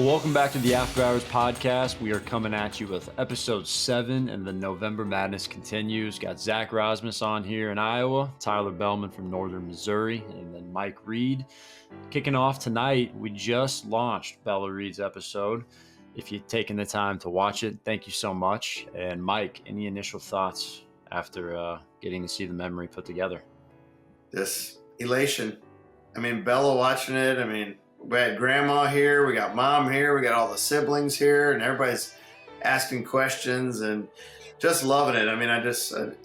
Well, welcome back to the After Hours podcast. We are coming at you with episode 7, and the November Madness continues. Got Zach Rozmus on here in Iowa, Tyler Behlmann from Northern Missouri, and then Mike Reed. Kicking off tonight, we just launched Bella Reed's episode. If you've taken the time to watch it, thank you so much. And Mike, any initial thoughts after getting to see the memory put together? This elation. I mean, Bella watching it, we had grandma here, we got mom here, we got all the siblings here, and everybody's asking questions and just loving it.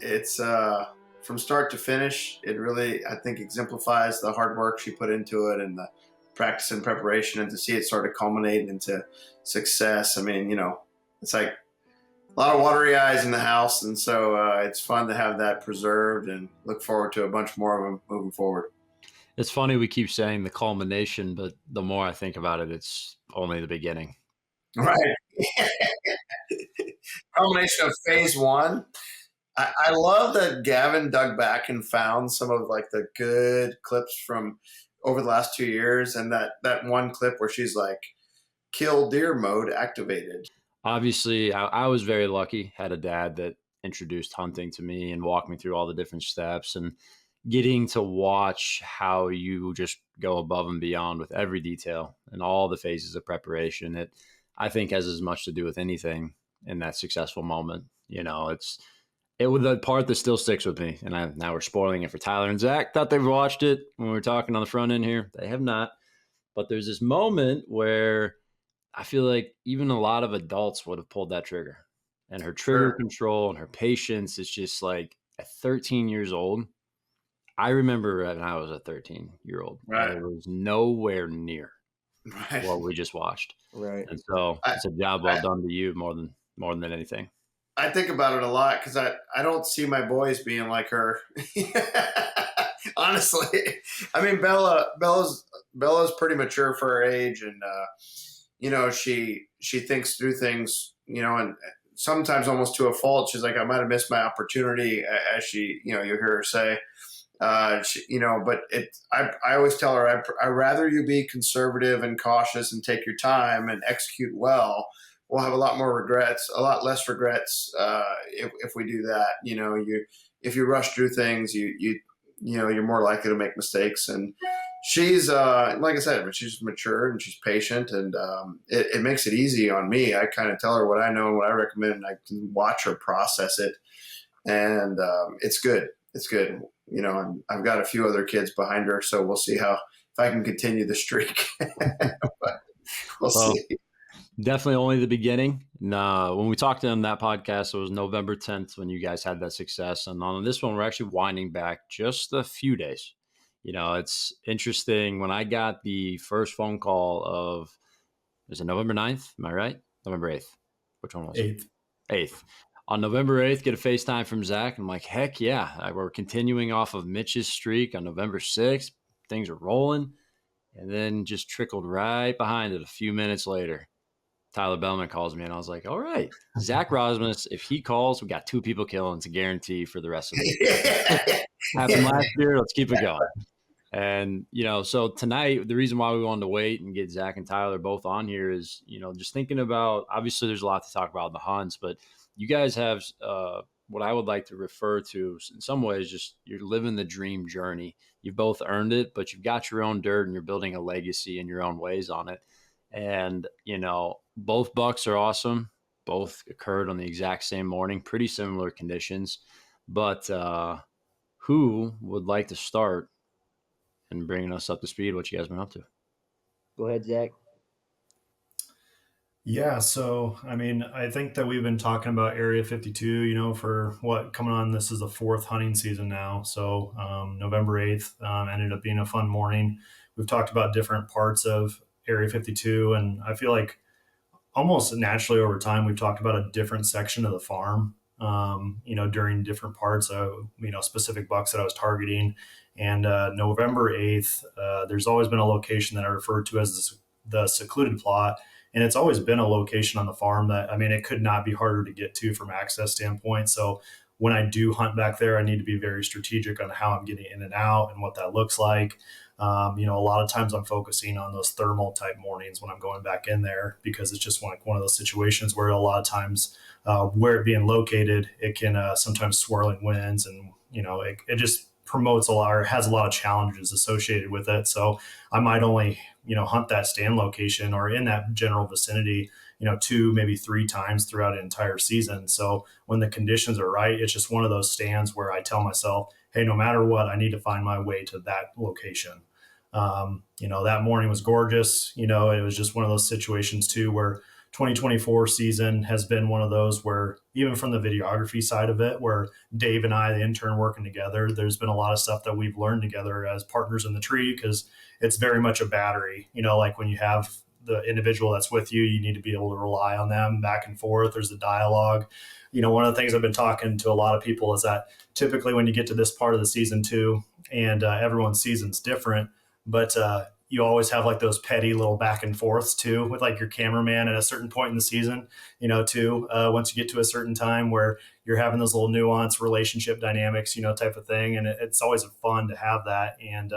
It's from start to finish, it really, I think, exemplifies the hard work she put into it and the practice and preparation, and to see it sort of culminate into success. It's like a lot of watery eyes in the house, and so it's fun to have that preserved and look forward to a bunch more of them moving forward. It's funny we keep saying the culmination, but the more I think about it, it's only the beginning. Right. Culmination of phase one. I love that Gavin dug back and found some of like the good clips from over the last 2 years, and that one clip where she's like, kill deer mode activated. Obviously, I was very lucky, had a dad that introduced hunting to me and walked me through all the different steps, and getting to watch how you just go above and beyond with every detail and all the phases of preparation. It, I think, has as much to do with anything in that successful moment. It was the part that still sticks with me. And now we're spoiling it for Tyler and Zach. Thought they've watched it when we were talking on the front end here. They have not. But there's this moment where I feel like even a lot of adults would have pulled that trigger. And her trigger control and her patience is just like, at 13 years old, I remember when I was a 13-year-old. Right. It was nowhere near what we just watched. Right. And so it's a job well done to you more than anything. I think about it a lot because I don't see my boys being like her. Honestly. Bella's pretty mature for her age, and she thinks through things, and sometimes almost to a fault. She's like, I might have missed my opportunity, as she, you hear her say. I always tell her, I'd rather you be conservative and cautious and take your time and execute well. We'll have a lot less regrets if we do that. If you rush through things, you're more likely to make mistakes. And she's like I said, she's mature and she's patient, and it makes it easy on me. I kind of tell her what I know and what I recommend, and I can watch her process it, and it's good. It's good. And I've got a few other kids behind her, so we'll see if I can continue the streak. But we'll see. Definitely only the beginning. When we talked on that podcast, it was November 10th when you guys had that success. And on this one, we're actually winding back just a few days. It's interesting. When I got the first phone call is it November 9th? Am I right? November 8th. Which one was it? 8th. On November 8th, get a FaceTime from Zach. I'm like, heck yeah. We're continuing off of Mitch's streak on November 6th. Things are rolling. And then just trickled right behind it a few minutes later. Tyler Behlmann calls me, and I was like, all right, Zach Rozmus, if he calls, we got 2 people killing. It's a guarantee for the rest of the year. Happened last year. Let's keep it going. And, so tonight, the reason why we wanted to wait and get Zach and Tyler both on here is, just thinking about, obviously there's a lot to talk about in the hunts, but you guys have what I would like to refer to in some ways, just you're living the dream journey. You've both earned it, but you've got your own dirt and you're building a legacy in your own ways on it. And, both bucks are awesome. Both occurred on the exact same morning, pretty similar conditions. But who would like to start and bringing us up to speed? What you guys been up to? Go ahead, Zach. Yeah, so I think that we've been talking about Area 52, for coming on. This is the 4th hunting season now. So November 8th ended up being a fun morning. We've talked about different parts of Area 52, and I feel like almost naturally over time, we've talked about a different section of the farm, during different parts of, specific bucks that I was targeting. And November 8th, there's always been a location that I refer to as the secluded plot. And it's always been a location on the farm that, it could not be harder to get to from access standpoint. So when I do hunt back there, I need to be very strategic on how I'm getting in and out and what that looks like. A lot of times I'm focusing on those thermal type mornings when I'm going back in there, because it's just one of those situations where a lot of times where it being located, it can sometimes swirling winds, and it just promotes a lot, or has a lot of challenges associated with it. So I might only hunt that stand location or in that general vicinity 2, maybe 3 times throughout an entire season. So when the conditions are right, it's just one of those stands where I tell myself, hey, no matter what, I need to find my way to that location. That morning was gorgeous. It was just one of those situations too, where 2024 season has been one of those where, even from the videography side of it, where Dave and I, the intern, working together, there's been a lot of stuff that we've learned together as partners in the tree, because it's very much a battery. Like when you have the individual that's with you, you need to be able to rely on them back and forth. There's the dialogue. One of the things I've been talking to a lot of people is that typically when you get to this part of the season too, and everyone's season's different, but you always have like those petty little back and forths too, with like your cameraman at a certain point in the season, too, once you get to a certain time where you're having those little nuanced relationship dynamics, type of thing. And it's always fun to have that. And,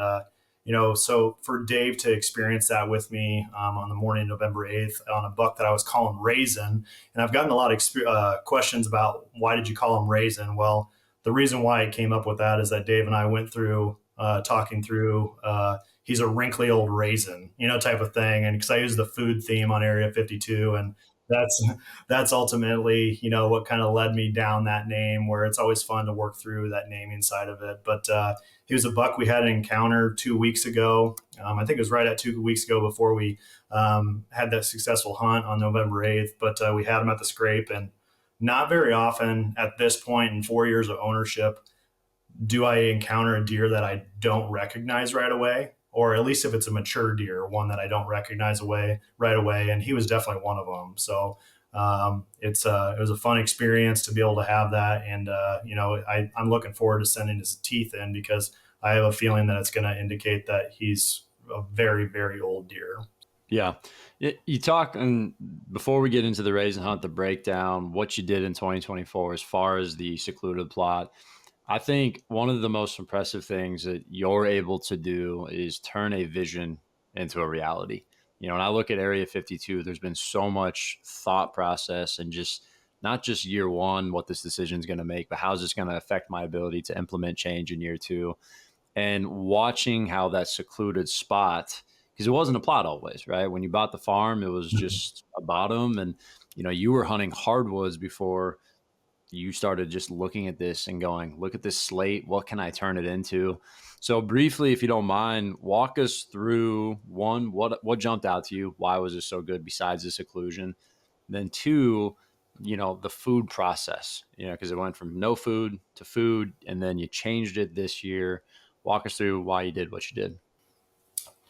so for Dave to experience that with me on the morning of November 8th on a buck that I was calling raisin, and I've gotten a lot of questions about why did you call him raisin? Well, the reason why I came up with that is that Dave and I went through talking through he's a wrinkly old raisin, type of thing. And because I use the food theme on Area 52, and that's ultimately, what kind of led me down that name, where it's always fun to work through that naming side of it. But he was a buck we had an encounter 2 weeks ago. I think it was right at 2 weeks ago before we had that successful hunt on November 8th. But we had him at the scrape, and not very often at this point in 4 years of ownership do I encounter a deer that I don't recognize right away, or at least if it's a mature deer, one that I don't recognize right away. And he was definitely one of them. So it was a fun experience to be able to have that. And, I'm looking forward to sending his teeth in, because I have a feeling that it's going to indicate that he's a very, very old deer. Yeah. You talk, and before we get into the raisin hunt, the breakdown, what you did in 2024 as far as the secluded plot, I think one of the most impressive things that you're able to do is turn a vision into a reality. When I look at Area 52, there's been so much thought process, and just not just year one, what this decision is going to make, but how's this going to affect my ability to implement change in year two. And watching how that secluded spot, because it wasn't a plot always, right? When you bought the farm, it was just a bottom, and you were hunting hardwoods before you started just looking at this and going, look at this slate. What can I turn it into? So briefly, if you don't mind, walk us through one, what jumped out to you? Why was it so good besides the seclusion? Then two, the food process, because it went from no food to food, and then you changed it this year. Walk us through why you did what you did.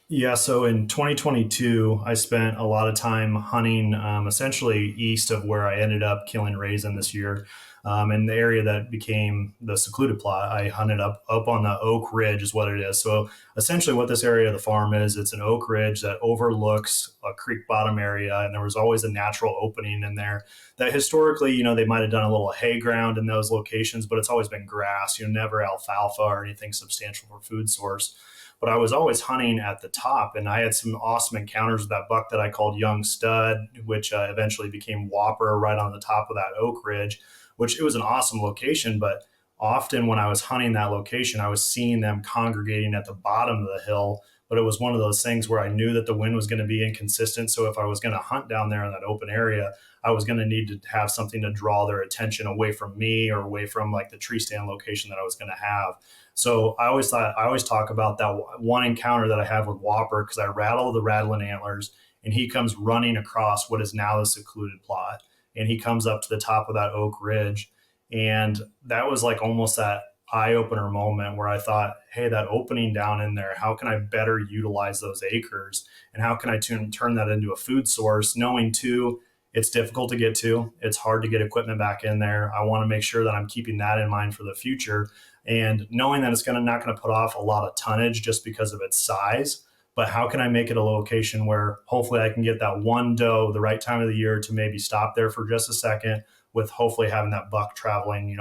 Yeah, so in 2022, I spent a lot of time hunting essentially east of where I ended up killing raisin this year. In the area that became the secluded plot, I hunted up on the Oak Ridge is what it is. So essentially what this area of the farm is, it's an oak ridge that overlooks a creek bottom area. And there was always a natural opening in there that historically, they might have done a little hay ground in those locations, but it's always been grass, never alfalfa or anything substantial for food source. But I was always hunting at the top, and I had some awesome encounters with that buck that I called Young Stud, which eventually became Whopper right on the top of that Oak Ridge, which it was an awesome location. But often when I was hunting that location, I was seeing them congregating at the bottom of the hill. But it was one of those things where I knew that the wind was going to be inconsistent. So if I was going to hunt down there in that open area, I was going to need to have something to draw their attention away from me or away from like the tree stand location that I was going to have. So I always talk about that one encounter that I have with Whopper, because I rattle the rattling antlers and he comes running across what is now the secluded plot. And he comes up to the top of that Oak Ridge. And that was like almost that eye opener moment where I thought, hey, that opening down in there, how can I better utilize those acres? And how can I turn that into a food source, knowing too, it's difficult to get to. It's hard to get equipment back in there. I want to make sure that I'm keeping that in mind for the future. And knowing that it's not going to put off a lot of tonnage just because of its size, but how can I make it a location where hopefully I can get that one doe the right time of the year to maybe stop there for just a second, with hopefully having that buck traveling,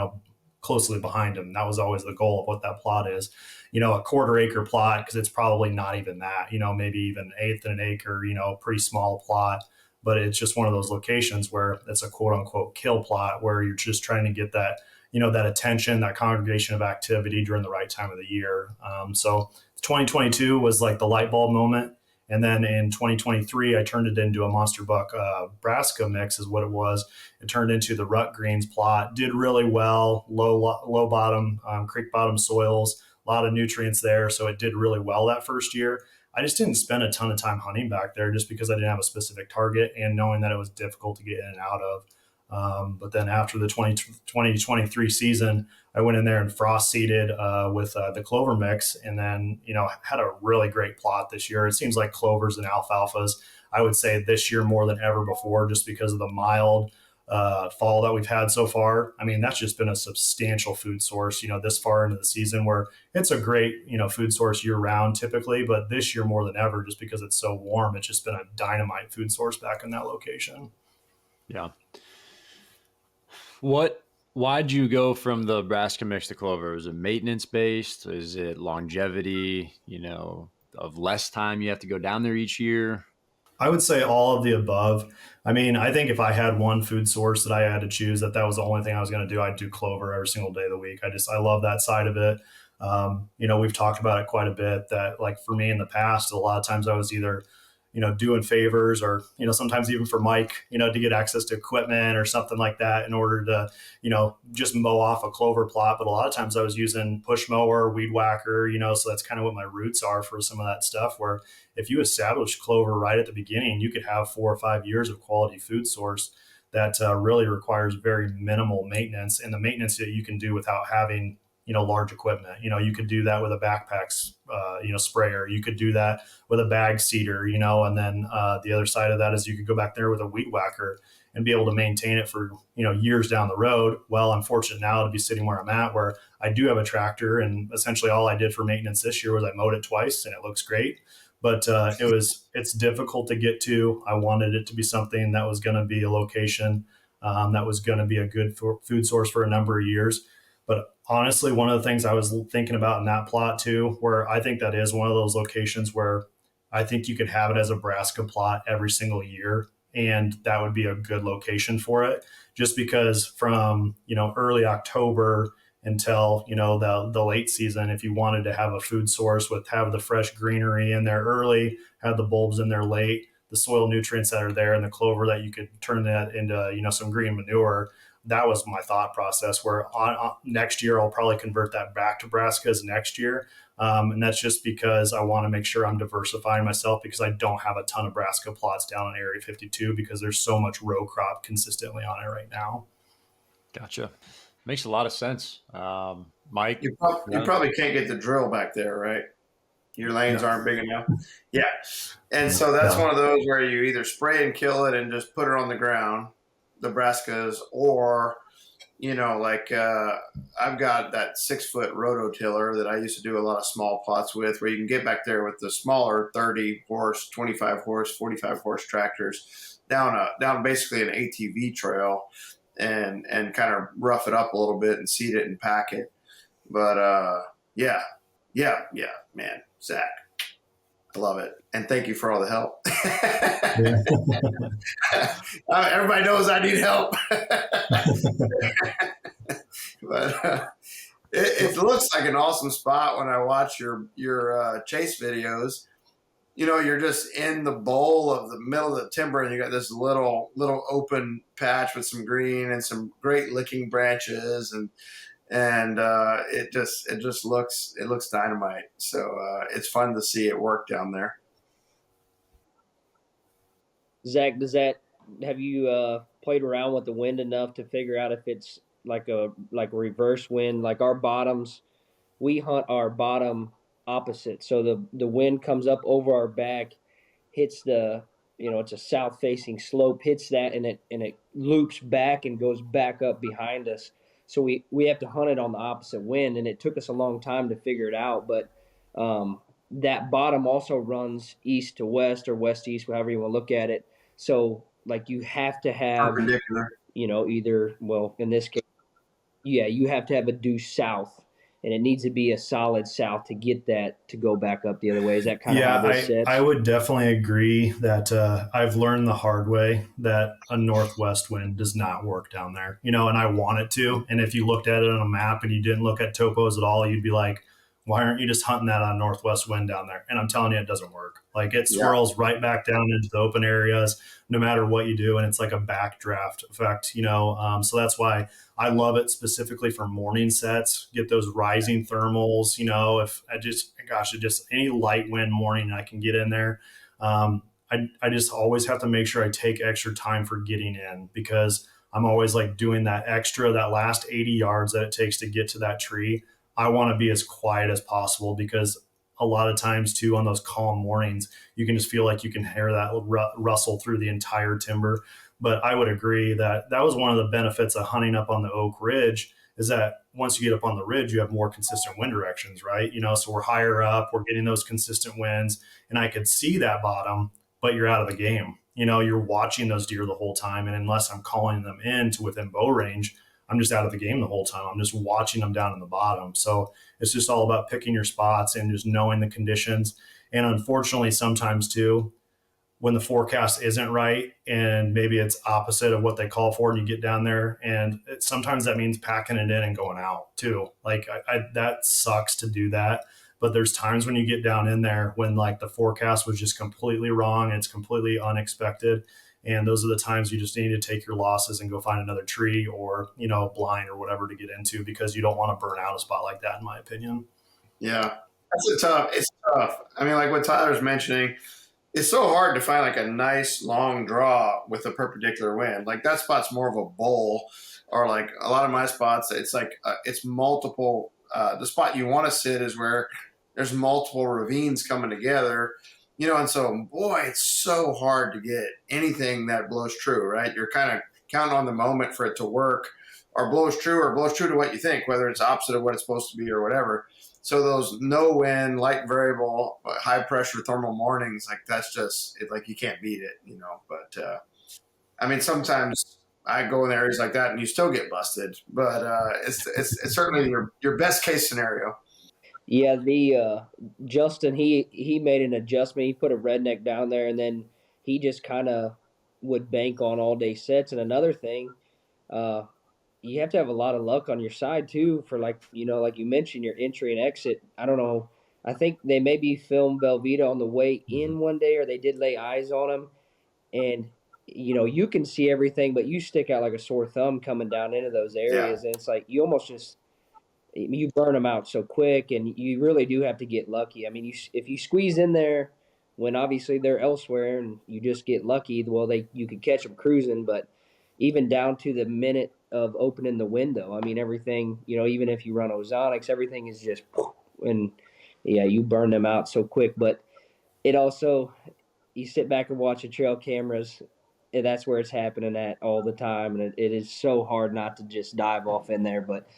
closely behind them. That was always the goal of what that plot is. A quarter acre plot, because it's probably not even that, maybe even an eighth of an acre, pretty small plot. But it's just one of those locations where it's a quote unquote kill plot where you're just trying to get that, that attention, that congregation of activity during the right time of the year. So 2022 was like the light bulb moment. And then in 2023, I turned it into a Monster Buck brassica mix is what it was. It turned into the rut greens plot, did really well, low bottom, creek bottom soils, a lot of nutrients there. So it did really well that first year. I just didn't spend a ton of time hunting back there just because I didn't have a specific target and knowing that it was difficult to get in and out of. But then after the 2023 season, I went in there and frost seeded with the clover mix, and then had a really great plot this year. It seems like clovers and alfalfas, I would say this year more than ever before, just because of the mild fall that we've had so far. I mean, that's just been a substantial food source, this far into the season, where it's a great, food source year round typically, but this year more than ever, just because it's so warm, it's just been a dynamite food source back in that location. Yeah. Why'd you go from the brassica mix to clover? Is it maintenance based? Is it longevity, of less time you have to go down there each year? I would say all of the above. I mean, I think if I had one food source that I had to choose, that was the only thing I was going to do, I'd do clover every single day of the week. I love that side of it. We've talked about it quite a bit that, like, for me in the past, a lot of times I was either doing favors or, sometimes even for Mike, to get access to equipment or something like that in order to, just mow off a clover plot. But a lot of times I was using push mower, weed whacker, so that's kind of what my roots are for some of that stuff, where if you establish clover right at the beginning, you could have 4 or 5 years of quality food source that really requires very minimal maintenance, and the maintenance that you can do without having large equipment. You could do that with a backpack, sprayer. You could do that with a bag seeder, and then the other side of that is you could go back there with a weed whacker and be able to maintain it for, years down the road. Well, I'm fortunate now to be sitting where I'm at, where I do have a tractor, and essentially all I did for maintenance this year was I mowed it twice and it looks great. But it's difficult to get to. I wanted it to be something that was going to be a location that was going to be a good food source for a number of years. But honestly, one of the things I was thinking about in that plot too, where I think that is one of those locations where I think you could have it as a brassica plot every single year, and that would be a good location for it. Just because from early October until the late season, if you wanted to have a food source have the fresh greenery in there early, have the bulbs in there late, the soil nutrients that are there, and the clover that you could turn that into some green manure. That was my thought process, where on next year, I'll probably convert that back to brassicas next year. And that's just because I want to make sure I'm diversifying myself, because I don't have a ton of brassica plots down in Area 52 because there's so much row crop consistently on it right now. Gotcha. Makes a lot of sense. Mike? You probably can't get the drill back there, right? Your lanes aren't big enough. Yeah. And so that's one of those where you either spray and kill it and just put it on the ground, the brassicas, or I've got that 6-foot rototiller that I used to do a lot of small plots with, where you can get back there with the smaller 30 horse, 25 horse, 45 horse tractors down basically an ATV trail and kind of rough it up a little bit and seed it and pack it. But yeah, man, Zach, I love it. And thank you for all the help. Everybody knows I need help. But it looks like an awesome spot when I watch your chase videos. You're just in the bowl of the middle of the timber, and you got this little open patch with some green and some great licking branches, and it just looks dynamite. So it's fun to see it work down there. Zach, have you played around with the wind enough to figure out if it's like a reverse wind? Like our bottoms, we hunt our bottom opposite. So the wind comes up over our back, hits it's a south facing slope, hits that, and it loops back and goes back up behind us. So we have to hunt it on the opposite wind, and it took us a long time to figure it out. But that bottom also runs east to west or west to east, however you want to look at it. So like you have to have perpendicular, either, well, in this case, yeah, you have to have a due south, and it needs to be a solid south to get that to go back up the other way. Is that kind of how Yeah, this I sits? would definitely agree that I've learned the hard way that a northwest wind does not work down there, and I want it to. And if you looked at it on a map and you didn't look at topos at all, you'd be like, why aren't you just hunting that on northwest wind down there? And I'm telling you, it doesn't work. Like it Yeah. swirls right back down into the open areas, no matter what you do. And it's like a backdraft effect. So that's why I love it specifically for morning sets. Get those rising thermals. If I just, gosh, it just any light wind morning I can get in there. I just always have to make sure I take extra time for getting in because I'm always like doing that last 80 yards that it takes to get to that tree. I want to be as quiet as possible because a lot of times too on those calm mornings you can just feel like you can hear that rustle through the entire timber. But I would agree that that was one of the benefits of hunting up on the Oak Ridge is that once you get up on the ridge, you have more consistent wind directions, right? So we're higher up, we're getting those consistent winds, and I could see that bottom, but you're out of the game. You're watching those deer the whole time, and unless I'm calling them in to within bow range, I'm just out of the game the whole time. I'm just watching them down in the bottom. So it's just all about picking your spots and just knowing the conditions. And unfortunately, sometimes too, when the forecast isn't right and maybe it's opposite of what they call for and you get down there and sometimes that means packing it in and going out too. Like that sucks to do that, but there's times when you get down in there when like the forecast was just completely wrong and it's completely unexpected, and those are the times you just need to take your losses and go find another tree or blind or whatever to get into because you don't want to burn out a spot like that in my opinion. Yeah. It's tough. I mean, like what Tyler's mentioning, it's so hard to find like a nice long draw with a perpendicular wind. Like that spot's more of a bowl, or like a lot of my spots, it's like it's multiple. The spot you want to sit is where there's multiple ravines coming together, and so boy, it's so hard to get anything that blows true, right? You're kind of counting on the moment for it to work, or blows true to what you think, whether it's opposite of what it's supposed to be or whatever. So those no wind, light variable, high pressure thermal mornings, like that's just like you can't beat it. But I mean, sometimes I go in areas like that and you still get busted. But it's certainly your best case scenario. Yeah, the Justin he made an adjustment. He put a redneck down there, and then he just kind of would bank on all day sets. And another thing, uh, you have to have a lot of luck on your side too for like you mentioned your entry and exit. I don't know. I think they maybe filmed Velveeta on the way in one day, or they did lay eyes on him, and you can see everything, but you stick out like a sore thumb coming down into those Yeah. areas, and it's like you almost just you burn them out so quick, and you really do have to get lucky. I mean, if you squeeze in there when obviously they're elsewhere, and you just get lucky, well, you could catch them cruising, but even down to the minute of opening the window, I mean, everything, even if you run ozonics, everything is just, and yeah, you burn them out so quick. But it also, you sit back and watch the trail cameras, and that's where it's happening at all the time, and it is so hard not to just dive off in there, but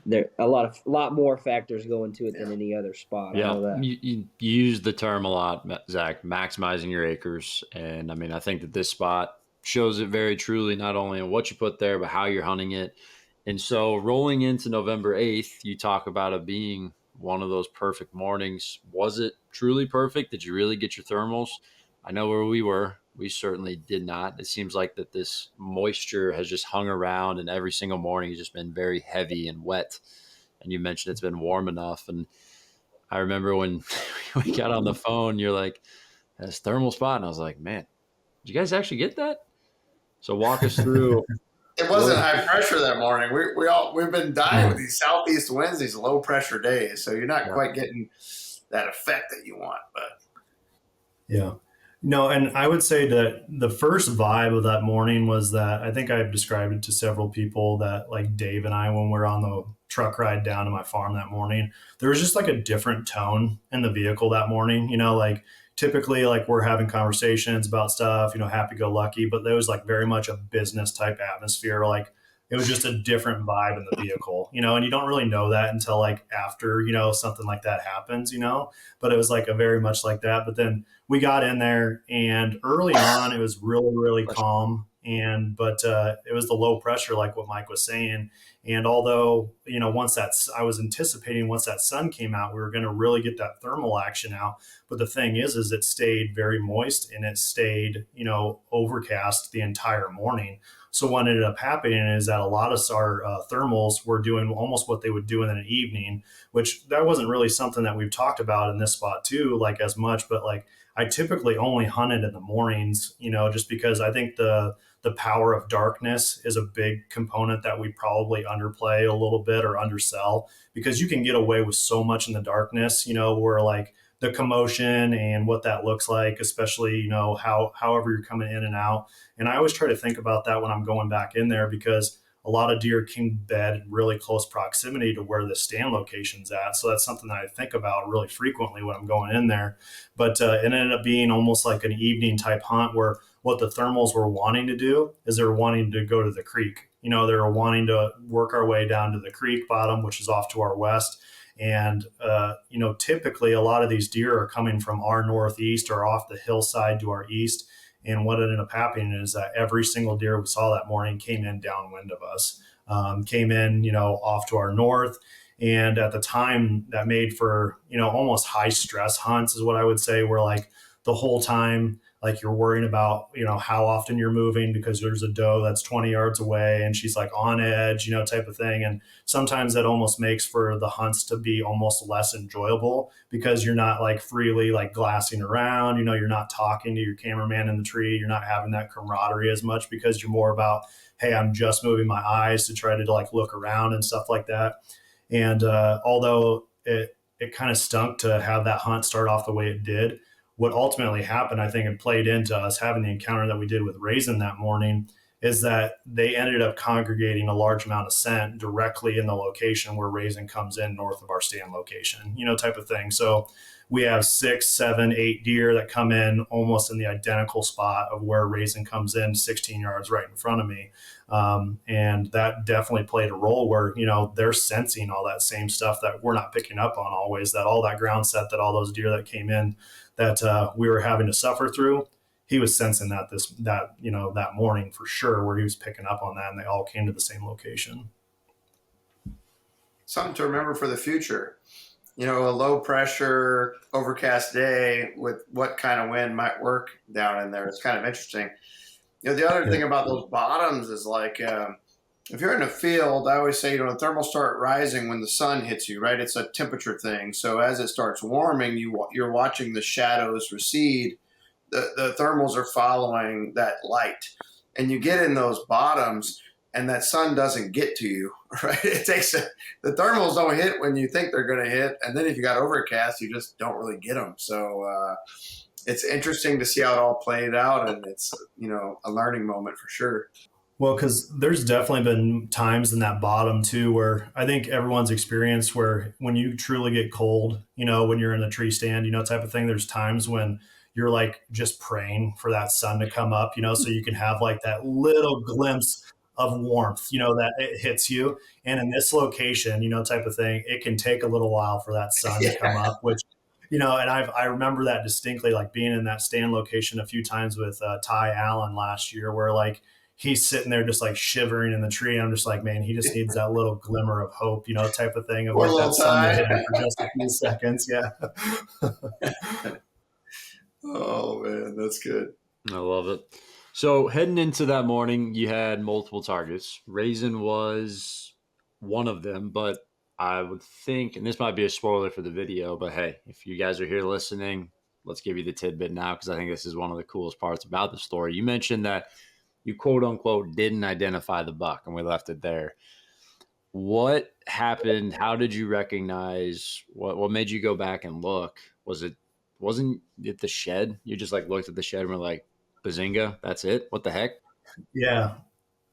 there a lot more factors go into it than Yeah. any other spot. I Yeah, know that. you use the term a lot, Zach, maximizing your acres. And I mean, I think that this spot shows it very truly, not only in what you put there, but how you're hunting it. And so rolling into November 8th, you talk about it being one of those perfect mornings. Was it truly perfect? Did you really get your thermals? I know where we were. We certainly did not. It seems like that this moisture has just hung around, and every single morning has just been very heavy and wet. And you mentioned it's been warm enough. And I remember when we got on the phone, you're like, that's thermal spot. And I was like, man, did you guys actually get that? So walk us through It what. wasn't high pressure that morning. We've been dying with these southeast winds, these low pressure days. So you're not Yeah. quite getting that effect that you want. But Yeah. No, and I would say that the first vibe of that morning was that I think I've described it to several people that like Dave and I, when we're on the truck ride down to my farm that morning, there was just like a different tone in the vehicle that morning. Like typically like we're having conversations about stuff, happy go lucky, but there was like very much a business type atmosphere. Like it was just a different vibe in the vehicle, and you don't really know that until like after, something like that happens, but it was like a very much like that. But then we got in there and early on it was really, really calm. But it was the low pressure, like what Mike was saying. And although, I was anticipating once that sun came out, we were going to really get that thermal action out. But the thing is it stayed very moist and it stayed, overcast the entire morning. So what ended up happening is that a lot of our thermals were doing almost what they would do in an evening, which that wasn't really something that we've talked about in this spot too, like as much, but like I typically only hunted in the mornings, just because I think the power of darkness is a big component that we probably underplay a little bit or undersell, because you can get away with so much in the darkness, where like the commotion and what that looks like, especially, however you're coming in and out. And I always try to think about that when I'm going back in there, because a lot of deer can bed in really close proximity to where the stand location's at. So that's something that I think about really frequently when I'm going in there. But it ended up being almost like an evening type hunt, where what the thermals were wanting to do is they were wanting to go to the creek. They were wanting to work our way down to the creek bottom, which is off to our west. And, typically a lot of these deer are coming from our northeast or off the hillside to our east. And what ended up happening is that every single deer we saw that morning came in downwind of us, came in, off to our north. And at the time that made for, almost high stress hunts is what I would say, where like the whole time, like you're worrying about, how often you're moving, because there's a doe that's 20 yards away and she's like on edge, type of thing. And sometimes that almost makes for the hunts to be almost less enjoyable, because you're not like freely like glassing around, you're not talking to your cameraman in the tree. You're not having that camaraderie as much, because you're more about, hey, I'm just moving my eyes to try to like look around and stuff like that. And although it kind of stunk to have that hunt start off the way it did, what ultimately happened, I think it played into us having the encounter that we did with Raisin that morning, is that they ended up congregating a large amount of scent directly in the location where Raisin comes in north of our stand location, type of thing. So we have 6, 7, 8 deer that come in almost in the identical spot of where Raisin comes in 16 yards right in front of me. And that definitely played a role where, they're sensing all that same stuff that we're not picking up on always, that all that ground set that all those deer that came in that we were having to suffer through, he was sensing that morning for sure, where he was picking up on that, and they all came to the same location. Something to remember for the future. A low pressure, overcast day with what kind of wind might work down in there. It's kind of interesting. The other thing about those bottoms is like, if you're in a field, I always say, the thermals start rising when the sun hits you, right? It's a temperature thing. So as it starts warming, you're watching the shadows recede. The thermals are following that light. And you get in those bottoms and that sun doesn't get to you, right? The thermals don't hit when you think they're going to hit. And then if you got overcast, you just don't really get them. So it's interesting to see how it all played out. And it's, a learning moment for sure. Well, because there's definitely been times in that bottom too, where I think everyone's experienced where when you truly get cold, when you're in a tree stand, type of thing, there's times when you're like just praying for that sun to come up, so you can have like that little glimpse of warmth, that it hits you. And in this location, type of thing, it can take a little while for that sun to come up, which, and I remember that distinctly, like being in that stand location a few times with Ty Allen last year, where like he's sitting there just like shivering in the tree. And I'm just like, man, he just needs that little glimmer of hope, type of thing, of like that sun to hit him for just a few seconds. Yeah. Oh man, that's good. I love it. So heading into that morning, you had multiple targets. Raisin was one of them, but I would think, and this might be a spoiler for the video, but hey, if you guys are here listening, let's give you the tidbit now, because I think this is one of the coolest parts about the story. You mentioned that you quote unquote didn't identify the buck, and we left it there. What happened? How did you recognize? What made you go back and look? Wasn't it the shed? You just like looked at the shed and were like, bazinga, that's it? What the heck? Yeah.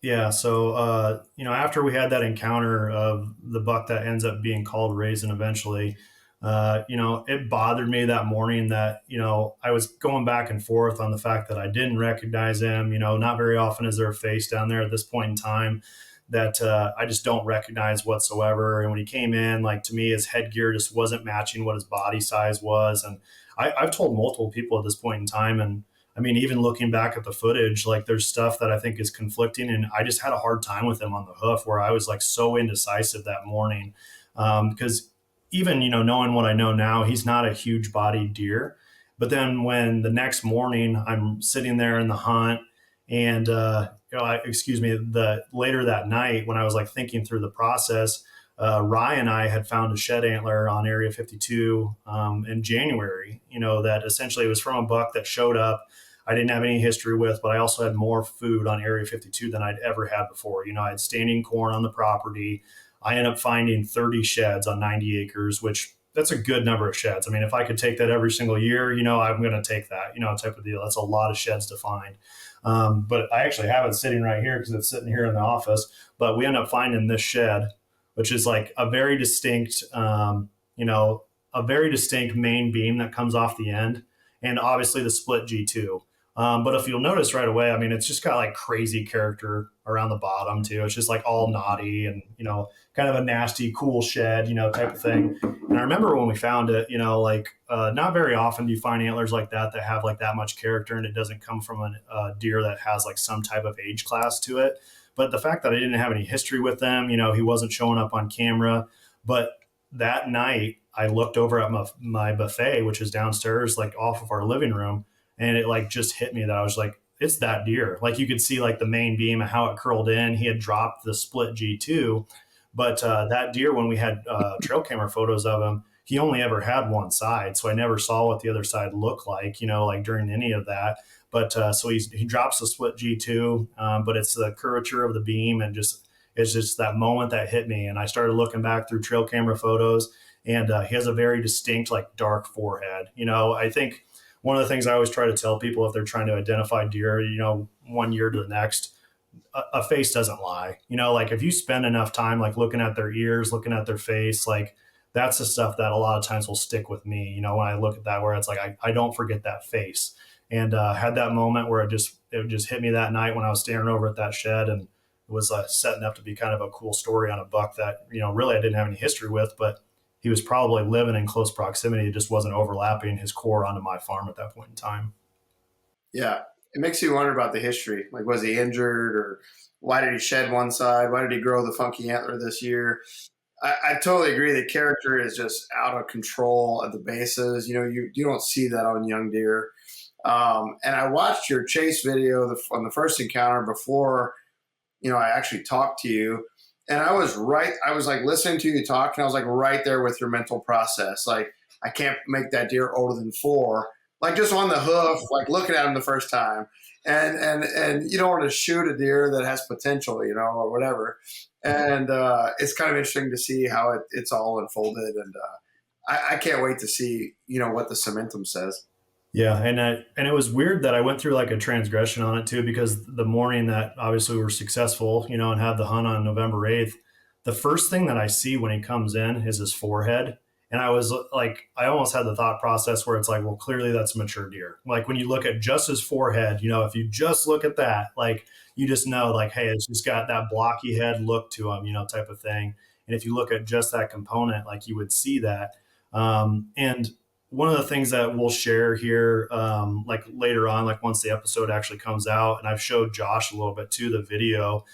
Yeah. So, after we had that encounter of the buck that ends up being called Raisin eventually, it bothered me that morning that, I was going back and forth on the fact that I didn't recognize him. Not very often is there a face down there at this point in time that I just don't recognize whatsoever. And when he came in, like to me, his headgear just wasn't matching what his body size was. And I've told multiple people at this point in time, and I mean, even looking back at the footage, like there's stuff that I think is conflicting, and I just had a hard time with him on the hoof, where I was like so indecisive that morning, because even knowing what I know now, he's not a huge bodied deer. But then when the next morning I'm sitting there in the hunt, and excuse me, the later that night when I was like thinking through the process, Ryan and I had found a shed antler on Area 52 in January. That essentially was from a buck that showed up. I didn't have any history with, but I also had more food on Area 52 than I'd ever had before. I had standing corn on the property. I ended up finding 30 sheds on 90 acres, which that's a good number of sheds. I mean, if I could take that every single year, I'm going to take that, type of deal. That's a lot of sheds to find. But I actually have it sitting right here because it's sitting here in the office. But we end up finding this shed, which is like a very distinct, a very distinct main beam that comes off the end, and obviously the split G2. But if you'll notice right away, I mean, it's just got like crazy character around the bottom too. It's just like all knotty and, kind of a nasty, cool shed, type of thing. And I remember when we found it, not very often do you find antlers like that have like that much character, and it doesn't come from a deer that has like some type of age class to it. But the fact that I didn't have any history with them, he wasn't showing up on camera. But that night I looked over at my buffet, which is downstairs, like off of our living room. And it like just hit me that I was like, it's that deer. Like you could see like the main beam and how it curled in. He had dropped the split G2, but that deer, when we had trail camera photos of him, he only ever had one side. So I never saw what the other side looked like, like during any of that. But so he drops the split G2, but it's the curvature of the beam, and it's just that moment that hit me. And I started looking back through trail camera photos, and he has a very distinct like dark forehead. I think one of the things I always try to tell people if they're trying to identify deer, one year to the next, a face doesn't lie. Like if you spend enough time like looking at their ears, looking at their face, like that's the stuff that a lot of times will stick with me. When I look at that, where it's like I don't forget that face. And had that moment where it just hit me that night when I was staring over at that shed, and it was setting up to be kind of a cool story on a buck that really I didn't have any history with, but he was probably living in close proximity. It just wasn't overlapping his core onto my farm at that point in time. Yeah. It makes you wonder about the history. Like, was he injured, or why did he shed one side? Why did he grow the funky antler this year? I totally agree. The character is just out of control at the bases. You don't see that on young deer. And I watched your chase video on the first encounter before, I actually talked to you. And I was like listening to you talk, and I was like right there with your mental process. Like, I can't make that deer older than 4, like just on the hoof, like looking at him the first time. And you don't want to shoot a deer that has potential, or whatever. And it's kind of interesting to see how it's all unfolded. And I can't wait to see, what the cementum says. Yeah, and it was weird that I went through like a transgression on it too, because the morning that obviously we were successful, and had the hunt on November 8th, the first thing that I see when he comes in is his forehead. And I was like, I almost had the thought process where it's like, well, clearly that's a mature deer. Like when you look at just his forehead, if you just look at that, like you just know like, hey, it's just got that blocky head look to him, type of thing. And if you look at just that component, like you would see that. And one of the things that we'll share here, like later on, like once the episode actually comes out, and I've showed Josh a little bit too, the video,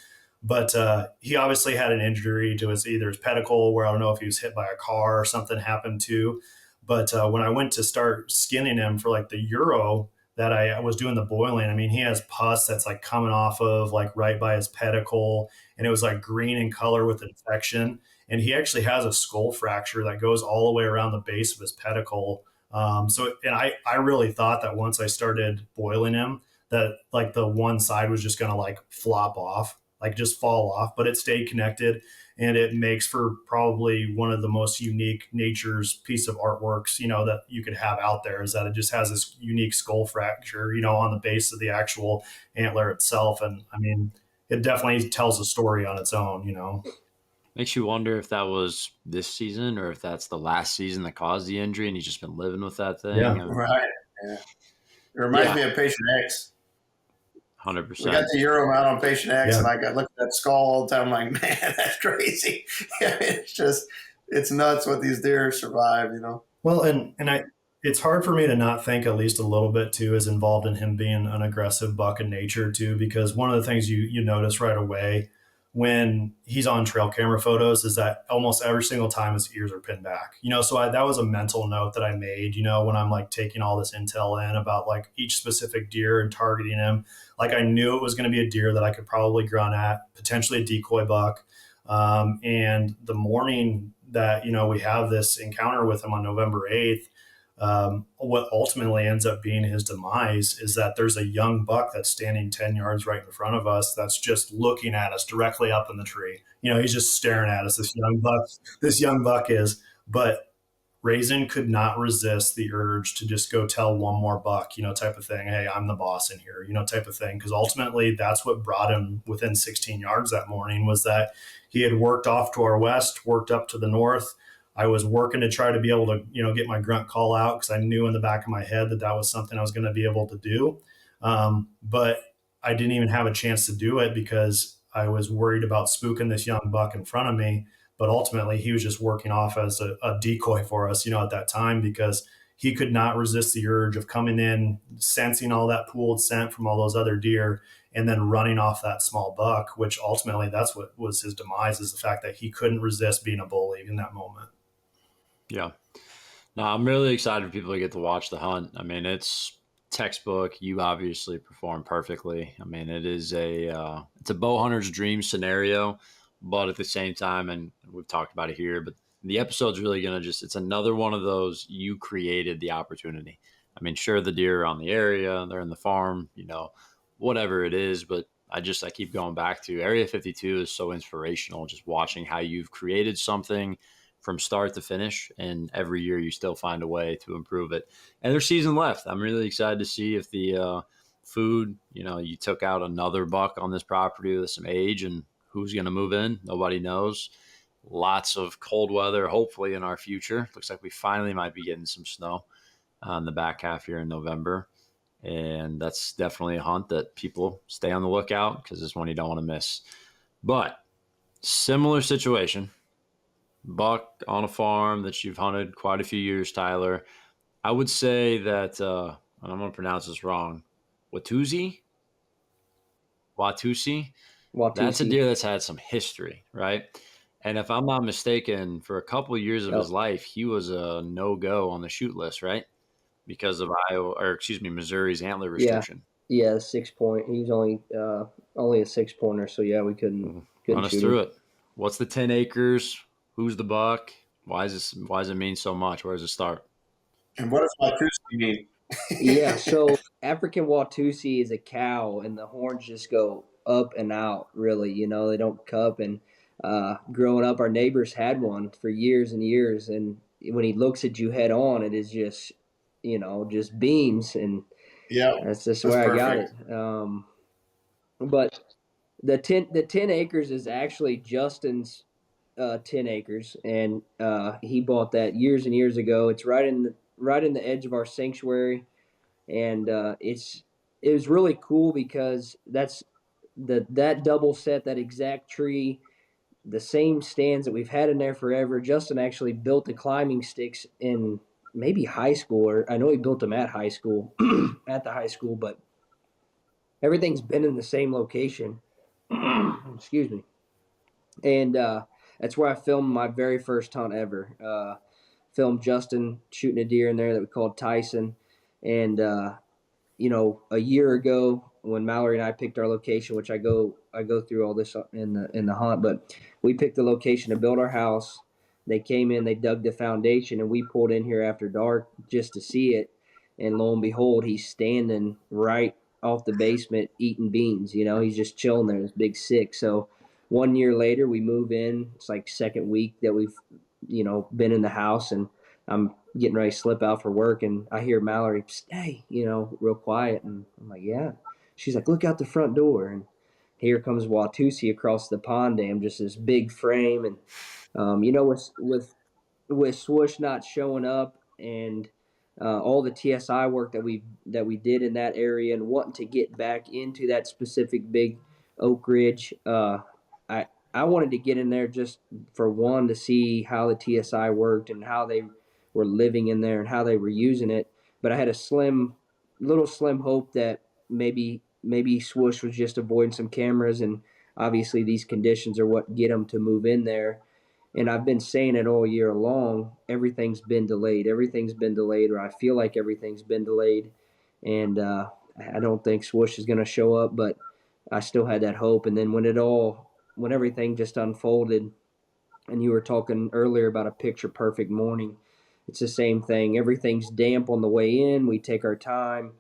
but he obviously had an injury to either his pedicle, where I don't know if he was hit by a car or something happened to. But when I went to start skinning him for like the Euro that I was doing the boiling, I mean, he has pus that's like coming off of like right by his pedicle, and it was like green in color with infection. And he actually has a skull fracture that goes all the way around the base of his pedicle. And I really thought that once I started boiling him, that like the one side was just going to like flop off, like just fall off, but it stayed connected. And it makes for probably one of the most unique nature's piece of artworks, that you could have out there, is that it just has this unique skull fracture, on the base of the actual antler itself. And I mean, it definitely tells a story on its own. Makes you wonder if that was this season or if that's the last season that caused the injury and he's just been living with that thing. Yeah. Right. Yeah. It reminds me of Patient X. 100%. We got the Euro mount on Patient X, and I look at that skull all the time. I'm like, man, that's crazy. It's nuts what these deer survive, Well, and it's hard for me to not think at least a little bit too is involved in him being an aggressive buck in nature too, because one of the things you notice right away when he's on trail camera photos is that almost every single time his ears are pinned back. So that was a mental note that I made, when I'm like taking all this intel in about like each specific deer and targeting him. Like I knew it was going to be a deer that I could probably grunt at, potentially a decoy buck. And the morning that, we have this encounter with him on November 8th, what ultimately ends up being his demise is that there's a young buck that's standing 10 yards right in front of us that's just looking at us directly up in the tree. He's just staring at us. This young buck is, but Raisin could not resist the urge to just go tell one more buck, type of thing. Hey, I'm the boss in here, type of thing. Because ultimately, that's what brought him within 16 yards that morning, was that he had worked off to our west, worked up to the north. I was working to try to be able to, get my grunt call out because I knew in the back of my head that that was something I was going to be able to do. But I didn't even have a chance to do it because I was worried about spooking this young buck in front of me. But ultimately, he was just working off as a decoy for us, at that time, because he could not resist the urge of coming in, sensing all that pooled scent from all those other deer, and then running off that small buck, which ultimately that's what was his demise, is the fact that he couldn't resist being a bully in that moment. Yeah. No, I'm really excited for people to get to watch the hunt. I mean, it's textbook. You obviously perform perfectly. I mean, it's a bow hunter's dream scenario, but at the same time, and we've talked about it here, but the episode's really gonna it's another one of those, you created the opportunity. I mean, sure, the deer are on the area, they're in the farm, whatever it is, but I keep going back to Area 52 is so inspirational, just watching how you've created something from start to finish, and every year you still find a way to improve it. And there's season left. I'm really excited to see if the food, you took out another buck on this property with some age, and who's going to move in. Nobody knows. Lots of cold weather, hopefully, in our future. Looks like we finally might be getting some snow on the back half here in November. And that's definitely a hunt that people stay on the lookout, because it's one you don't want to miss. But similar situation, buck on a farm that you've hunted quite a few years, Tyler. I would say that, and I'm going to pronounce this wrong, Watusi? Watusi? That's a Watusi. deer that's had some history, right? And if I'm not mistaken, for a couple of years of Yep. his life, he was a no-go on the shoot list, right? Because of Missouri's antler Yeah. restriction. Yeah, 6 point. He was only a 6 pointer, so yeah, we couldn't Run us shoot through him. it. What's the 10 acres? Who's the buck? Why does it mean so much? Where does it start? And what does Watusi mean? Yeah, so African Watusi is a cow, and the horns just go up and out. Really, they don't cup. And growing up, our neighbors had one for years and years, and when he looks at you head on, it is just, just beams, and Yeah, that's just that's where I got perfect. it. But the 10 acres is actually Justin's 10 acres, and he bought that years and years ago. It's right in the edge of our sanctuary, and it was really cool because that's that double set, that exact tree, the same stands that we've had in there forever. Justin actually built the climbing sticks in maybe high school, or I know he built them at high school, at the high school, but everything's been in the same location. Excuse me. And that's where I filmed my very first hunt ever. Filmed Justin shooting a deer in there that we called Tyson, and a year ago when Mallory and I picked our location, which I go through all this in the hunt, but we picked the location to build our house. They came in, they dug the foundation, and we pulled in here after dark just to see it. And lo and behold, he's standing right off the basement eating beans. He's just chilling there, this big sick. So 1 year later, we move in. It's like second week that we've been in the house, and I'm getting ready to slip out for work, and I hear Mallory, hey, real quiet, and I'm like, yeah. She's like, look out the front door, and here comes Watusi across the pond dam, just this big frame, and with Swoosh not showing up, and all the TSI work that we did in that area, and wanting to get back into that specific big Oak Ridge, I wanted to get in there just for one to see how the TSI worked and how they were living in there and how they were using it. But I had a little slim hope that maybe Swoosh was just avoiding some cameras, and obviously these conditions are what get them to move in there. And I've been saying it all year long. Everything's been delayed. Everything's been delayed, or I feel like everything's been delayed. And I don't think Swoosh is going to show up, but I still had that hope. And then when everything just unfolded, and you were talking earlier about a picture perfect morning, it's the same thing. Everything's damp on the way in. We take our time.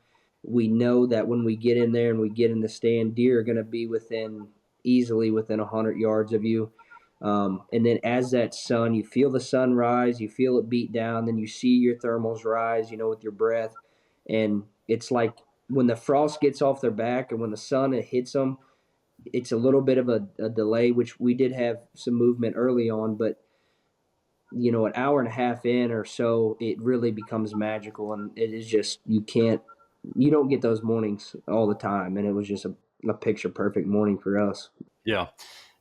We know that when we get in there and we get in the stand, deer are going to be easily within 100 yards of you. And then as that sun, you feel the sun rise, you feel it beat down, then you see your thermals rise, with your breath. And it's like when the frost gets off their back and when the sun hits them, it's a little bit of a delay, which we did have some movement early on, but an hour and a half in or so, it really becomes magical. And it is just, you don't get those mornings all the time. And it was just a picture perfect morning for us. Yeah.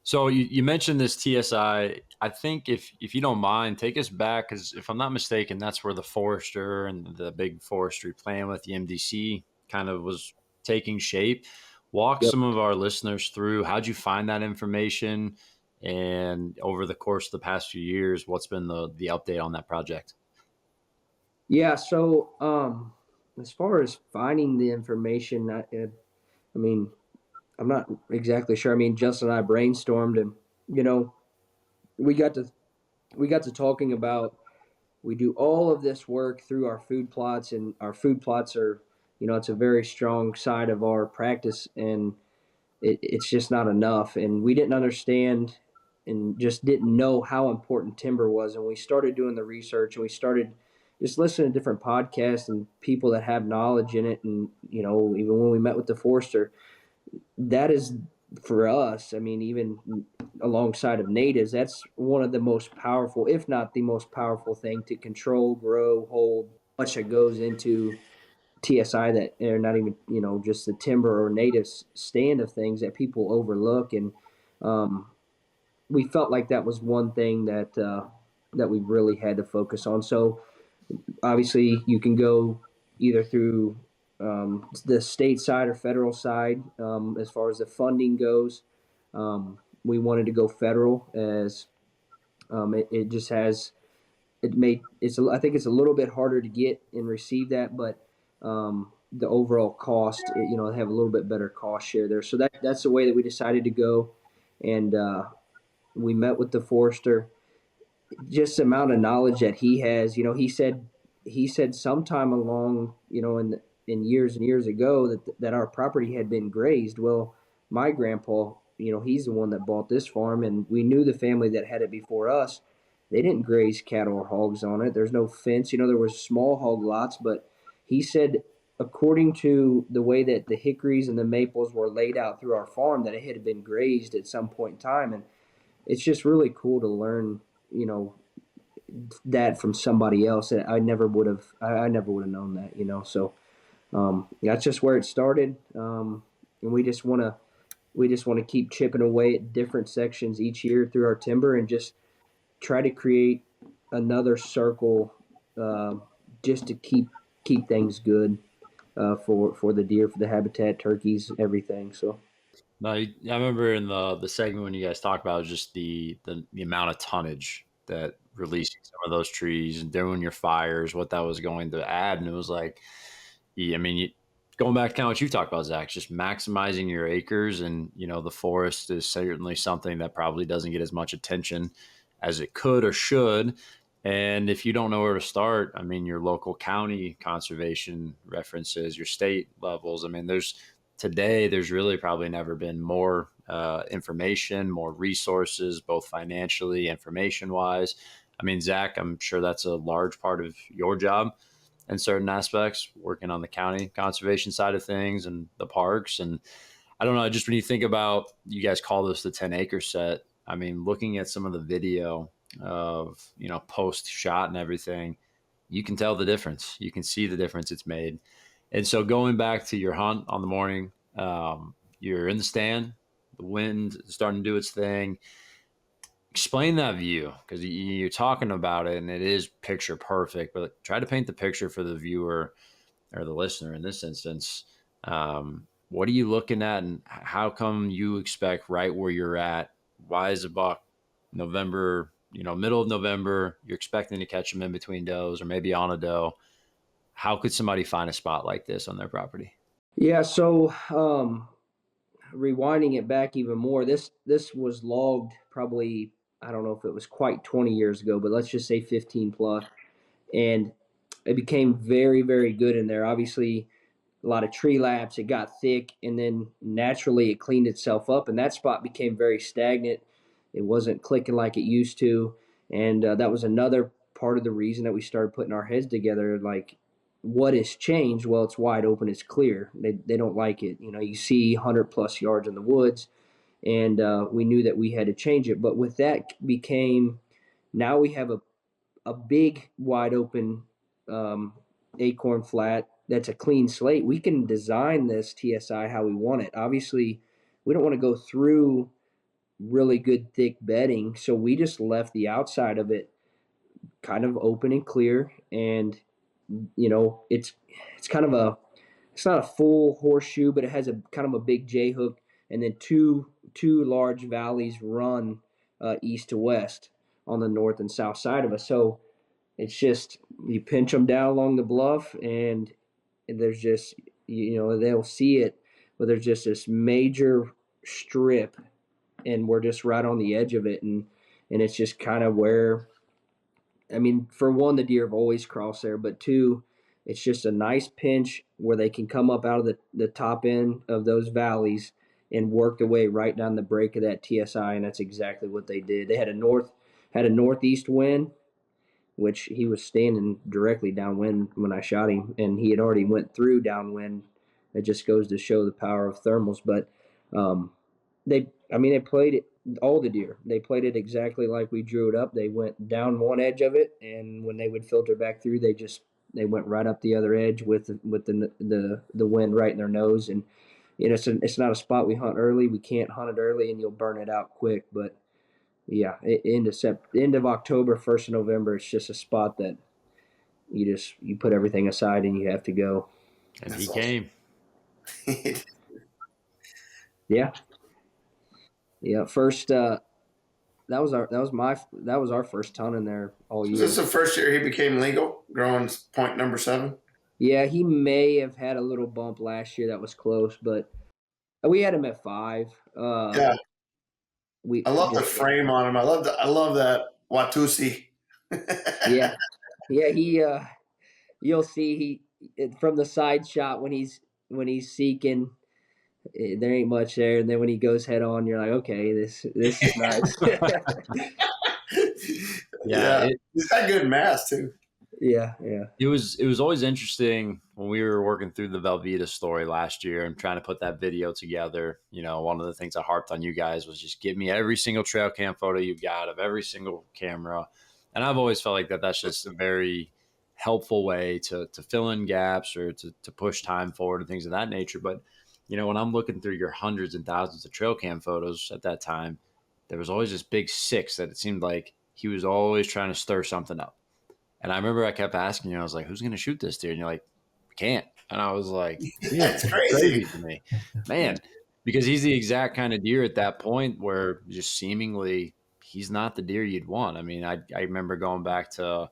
So you mentioned this TSI. I think if you don't mind, take us back, because if I'm not mistaken, that's where the forester and the big forestry plan with the MDC kind of was taking shape. Walk Yep. some of our listeners through, how'd you find that information, and over the course of the past few years, what's been the update on that project? Yeah. So, as far as finding the information, I mean, I'm not exactly sure. I mean, Justin and I brainstormed, and we got to talking about, we do all of this work through our food plots, and our food plots are, it's a very strong side of our practice, and it's just not enough. And we didn't understand and just didn't know how important timber was. And we started doing the research, and we started just listening to different podcasts and people that have knowledge in it. And, even when we met with the forester, that is, for us, I mean, even alongside of natives, that's one of the most powerful, if not the most powerful thing to control, grow, hold, much that goes into TSI, that are not even, just the timber or native stand of things that people overlook. And we felt like that was one thing that we really had to focus on. So obviously you can go either through the state side or federal side. As far as the funding goes, we wanted to go federal, as it just has I think it's a little bit harder to get and receive that, but the overall cost, they have a little bit better cost share there. So that's the way that we decided to go. And we met with the forester. Just the amount of knowledge that he has, he said sometime along, in years and years ago, that our property had been grazed. Well, my grandpa, he's the one that bought this farm, and we knew the family that had it before us. They didn't graze cattle or hogs on it. There's no fence. There was small hog lots, but he said, according to the way that the hickories and the maples were laid out through our farm, that it had been grazed at some point in time. And it's just really cool to learn, that from somebody else. That I never would have known that. So that's just where it started. And we just want to keep chipping away at different sections each year through our timber, and just try to create another circle, just to keep things good, for the deer, for the habitat, turkeys, everything. So No, I remember in the segment when you guys talked about just the amount of tonnage that releasing some of those trees and doing your fires, what that was going to add, and it was like, yeah, I mean, going back to kind of what you talked about, Zach, just maximizing your acres, and the forest is certainly something that probably doesn't get as much attention as it could or should. And if you don't know where to start, I mean, your local county conservation references, your state levels. I mean, there's really probably never been more information, more resources, both financially, information wise. I mean, Zach, I'm sure that's a large part of your job in certain aspects, working on the county conservation side of things and the parks. And I don't know, just when you think about, you guys call this the 10-acre set. I mean, looking at some of the video of, post shot and everything, you can tell the difference. You can see the difference it's made. And so going back to your hunt on the morning, you're in the stand, the wind is starting to do its thing. explain that view, because you're talking about it and it is picture perfect, but try to paint the picture for the viewer or the listener in this instance. What are you looking at, and how come you expect right where you're at? Why is a buck November, middle of November, you're expecting to catch them in between does or maybe on a doe? How could somebody find a spot like this on their property? Yeah, so rewinding it back even more, this was logged probably, I don't know if it was quite 20 years ago, but let's just say 15 plus, and it became very, very good in there. Obviously, a lot of tree laps, it got thick, and then naturally it cleaned itself up, and that spot became very stagnant. It wasn't clicking like it used to, and that was another part of the reason that we started putting our heads together. Like, what has changed? Well, it's wide open, it's clear. They don't like it. You see 100 plus yards in the woods, and we knew that we had to change it. But with that became, now we have a big wide open acorn flat that's a clean slate. We can design this TSI how we want it. Obviously, we don't want to go through really good thick bedding, so we just left the outside of it kind of open and clear. And it's kind of it's not a full horseshoe, but it has a kind of a big J hook, and then two large valleys run east to west on the north and south side of us. So it's just, you pinch them down along the bluff, and there's just, they'll see it, but there's just this major strip, and we're just right on the edge of it. And it's just kind of where, I mean, for one, the deer have always crossed there, but two, it's just a nice pinch where they can come up out of the top end of those valleys and work their way right down the break of that TSI, and that's exactly what they did. They had a northeast wind, which he was standing directly downwind when I shot him, and he had already went through downwind. It just goes to show the power of thermals. But they played it, all the deer. They played it exactly like we drew it up. They went down one edge of it, and when they would filter back through, they went right up the other edge with the wind right in their nose. And it's not a spot we hunt early. We can't hunt it early, and you'll burn it out quick. But yeah, end of October, 1st of November, it's just a spot that you put everything aside and you have to go. And he came. Yeah. First, that was our first ton in there all year. Is this the first year he became legal, growing point number 7? Yeah, he may have had a little bump last year that was close, but we had him at 5. Yeah. I love the frame on him. I love that Watusi. Yeah. You'll see from the side shot when he's seeking, there ain't much there, and then when he goes head on, you're like, okay, this is nice. Yeah, he's got good mass too. Yeah. It was always interesting when we were working through the Velveeta story last year and trying to put that video together. One of the things I harped on you guys was just give me every single trail cam photo you've got of every single camera. And I've always felt like that's just a very helpful way to fill in gaps or to push time forward and things of that nature. But, when I'm looking through your hundreds and thousands of trail cam photos at that time, there was always this big 6 that it seemed like he was always trying to stir something up. And I remember I kept asking you, I was like, who's going to shoot this deer? And you're like, we can't. And I was like, yeah, it's crazy to me, man, because he's the exact kind of deer at that point where just seemingly he's not the deer you'd want. I mean, I remember going back to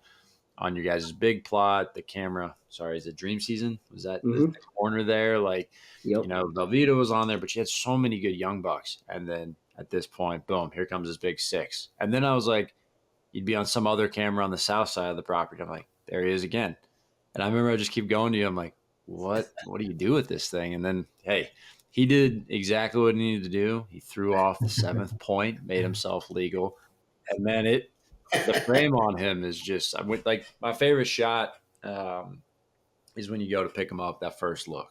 on your guys' big plot, the camera, is it Dream Season? Was that the corner there? Like, yep. Velveeta was on there, but she had so many good young bucks. And then at this point, boom, here comes this big 6. And then I was like, you'd be on some other camera on the south side of the property. I'm like, there he is again. And I remember I just keep going to you. I'm like, what do you do with this thing? And then, hey, he did exactly what he needed to do. He threw off the 7th point, made himself legal. And man, the frame on him is just, my favorite shot is when you go to pick him up that first look.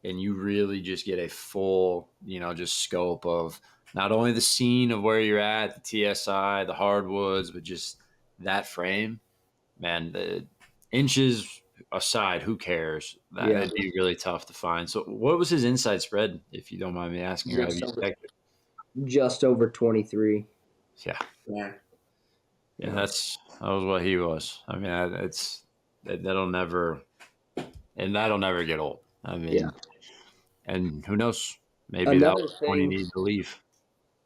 And you really just get a full, just scope of not only the scene of where you're at, the TSI, the hardwoods, but just that frame. Man, the inches aside, who cares? That'd be really tough to find. So what was his inside spread, if you don't mind me asking? Just over 23. Yeah. Yeah. Yeah, that was what he was. I mean, that'll never get old. I Yeah. mean, and who knows? Maybe that Another was when he thing, needed to leave.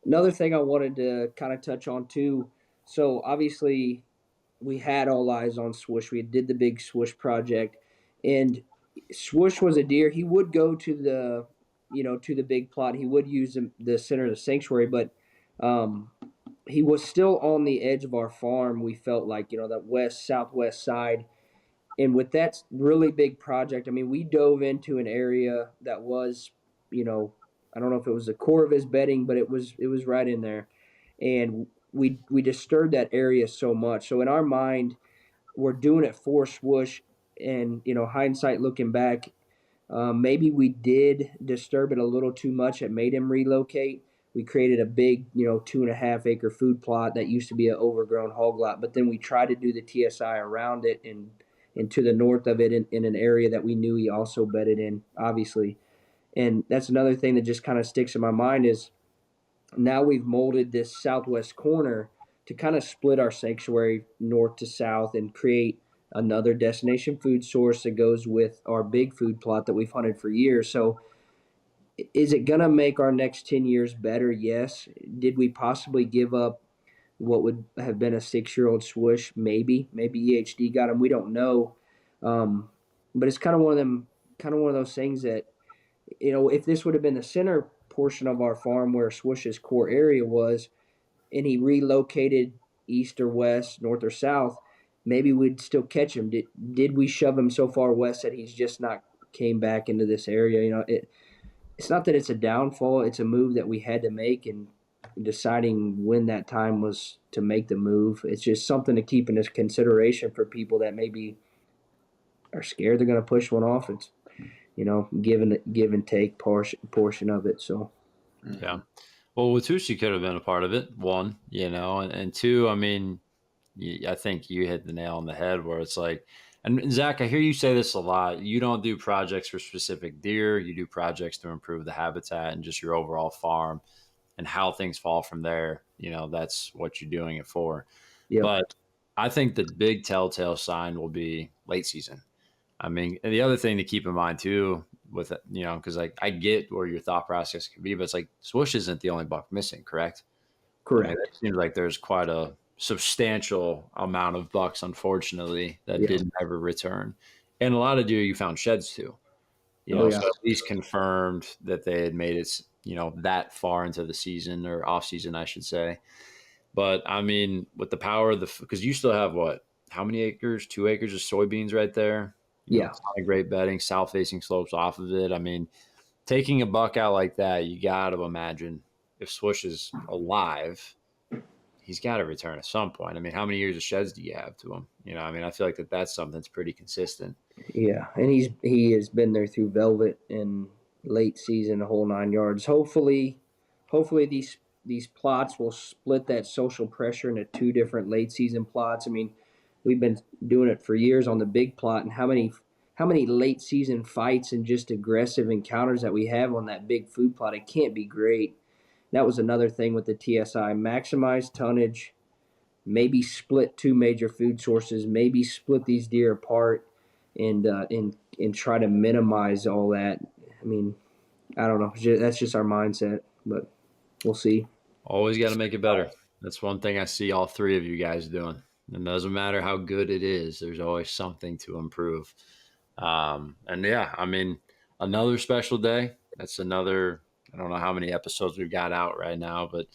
another thing I wanted to kind of touch on too. So obviously, we had all eyes on Swoosh. We did the big Swoosh project, and Swoosh was a deer. He would go to the, to the big plot. He would use the center of the sanctuary, but um, he was still on the edge of our farm. We felt like, that west southwest side, and with that really big project, I mean, we dove into an area that was, I don't know if it was the core of his bedding, but it was right in there, and we disturbed that area so much. So in our mind, we're doing it for Swoosh, and hindsight looking back, maybe we did disturb it a little too much. It made him relocate. We created a big, 2.5 acre food plot that used to be an overgrown hog lot, but then we tried to do the TSI around it and to the north of it in an area that we knew he also bedded in, obviously. And that's another thing that just kind of sticks in my mind is now we've molded this southwest corner to kind of split our sanctuary north to south and create another destination food source that goes with our big food plot that we've hunted for years. So is it going to make our next 10 years better? Yes. Did we possibly give up what would have been a 6-year-old Swoosh? Maybe EHD got him. We don't know. But it's kind of one of those things that, if this would have been the center portion of our farm where Swoosh's core area was, and he relocated east or west, north or south, maybe we'd still catch him. Did we shove him so far west that he's just not came back into this area? It's not that it's a downfall, it's a move that we had to make, and deciding when that time was to make the move. It's just something to keep into consideration for people that maybe are scared they're going to push one off. It's give and take portion of it. So Yeah. Well, Watusi could have been a part of it. One, and two, I mean, I think you hit the nail on the head where it's like, and Zach, I hear you say this a lot. You don't do projects for specific deer. You do projects to improve the habitat and just your overall farm and how things fall from there. That's what you're doing it for. yep, But I think the big telltale sign will be late season. I mean, and the other thing to keep in mind too, with it, because like I get where your thought process could be, but it's like Swoosh isn't the only buck missing, correct? I mean, it correct. seems like there's quite a substantial amount of bucks, unfortunately, that Yeah. didn't ever return, and a lot of deer you found sheds too. Oh yeah. So at least confirmed that they had made it, that far into the season or off season, I should say. But I mean, with the power of because you still have what? How many acres? 2 acres of soybeans right there. Yeah. Ton of great bedding, south facing slopes off of it. I mean, taking a buck out like that, you got to imagine if Swoosh is alive, he's got to return at some point. I mean, how many years of sheds do you have to him? I mean, I feel like that's something that's pretty consistent. Yeah, and he has been there through velvet and late season, the whole 9 yards. Hopefully these plots will split that social pressure into two different late season plots. I mean, we've been doing it for years on the big plot, and how many late season fights and just aggressive encounters that we have on that big food plot. It can't be great. That was another thing with the TSI: maximize tonnage, maybe split two major food sources, maybe split these deer apart, and try to minimize all that. I mean, I don't know. That's just our mindset, but we'll see. Always got to make it better. That's one thing I see all three of you guys doing. It doesn't matter how good it is, there's always something to improve. And yeah, I mean, another special day. That's another, I don't know how many episodes we've got out right now, but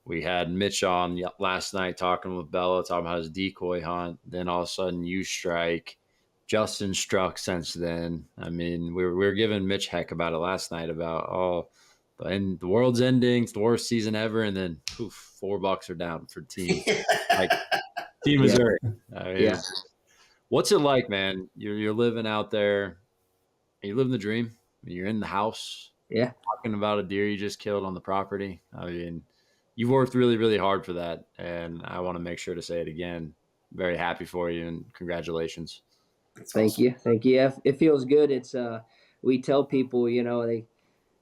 we had Mitch on last night talking with Bella, talking about his decoy hunt. Then all of a sudden you strike. Justin struck since then. I mean, we were giving Mitch heck about it last night about, and the world's ending. It's the worst season ever. And then poof, $4 are down for team. Like Team Missouri. Yeah. What's it like, man? You're living out there. You living the dream. You're in the house Yeah. talking about a deer you just killed on the property. I mean, you've worked really, really hard for that, and I want to make sure to say it again. Very happy for you, and congratulations. Thank you. Yeah, it feels good. It's we tell people,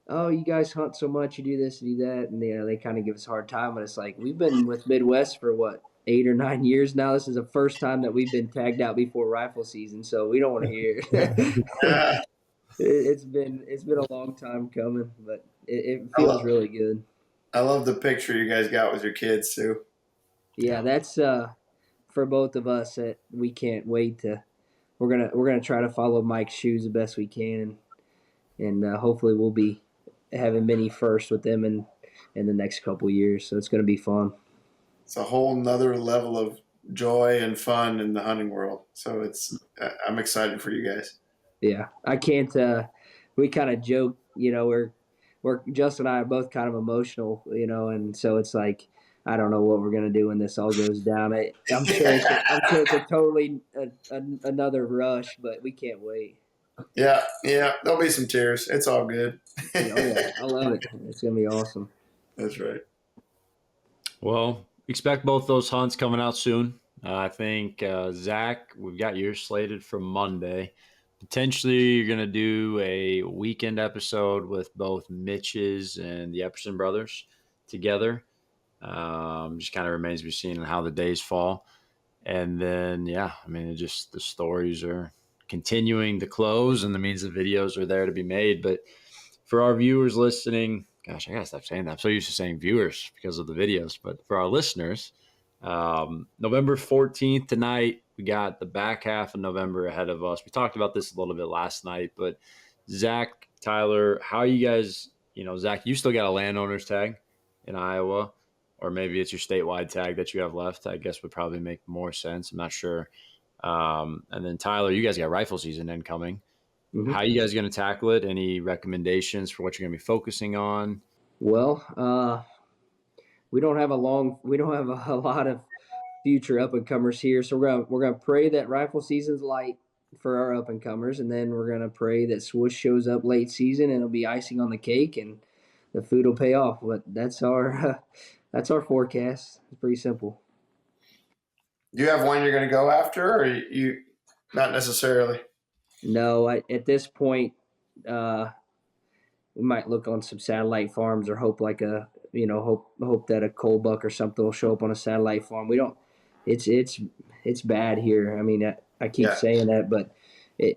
oh, you guys hunt so much, you do this, you do that, and they kind of give us a hard time. But it's like we've been with Midwest for what 8 or 9 years now. This is the first time that we've been tagged out before rifle season, so we don't want to hear it. Yeah, It's been a long time coming, but it I feels love really good. I love the picture you guys got with your kids too. Yeah, Yeah. that's for both of us. That we can't wait to. We're gonna try to follow Mike's shoes the best we can, and hopefully we'll be having many firsts with them in the next couple years. So it's gonna be fun. It's a whole nother level of joy and fun in the hunting world. So I'm excited for you guys. Yeah, I can't. We kind of joke, we're Justin and I are both kind of emotional, and so it's like I don't know what we're gonna do when this all goes down. I'm sure it's a totally another rush, but we can't wait. Yeah, yeah. There'll be some tears. It's all good. Yeah, oh yeah, I love it. It's gonna be awesome. That's right. Well, expect both those hunts coming out soon. I think Zach, we've got yours slated for Monday. Potentially, you're going to do a weekend episode with both Mitch's and the Epperson brothers together. Just kind of remains to be seen how the days fall. And then, yeah, I mean, the stories are continuing to close, and that means the videos are there to be made. But for our viewers listening, gosh, I gotta stop saying that. I'm so used to saying viewers because of the videos. But for our listeners, November 14th tonight, we got the back half of November ahead of us. We talked about this a little bit last night, but Zach, Tyler, how you guys, Zach, you still got a landowner's tag in Iowa, or maybe it's your statewide tag that you have left. I guess would probably make more sense. I'm not sure. And then Tyler, you guys got rifle season incoming. Hmm. How you guys going to tackle it? Any recommendations for what you're going to be focusing on? Well, we don't have a lot of future up and comers here. So we're gonna pray that rifle season's light for our up and comers, and then we're gonna pray that swoosh shows up late season and it'll be icing on the cake, and the food will pay off. But that's our that's our forecast. It's pretty simple. Do you have one you're going to go after, or you not necessarily? No, at this point, uh, we might look on some satellite farms or hope like a hope that a coal buck or something will show up on a satellite farm. We don't. It's bad here. I mean, I keep Yeah, saying that, but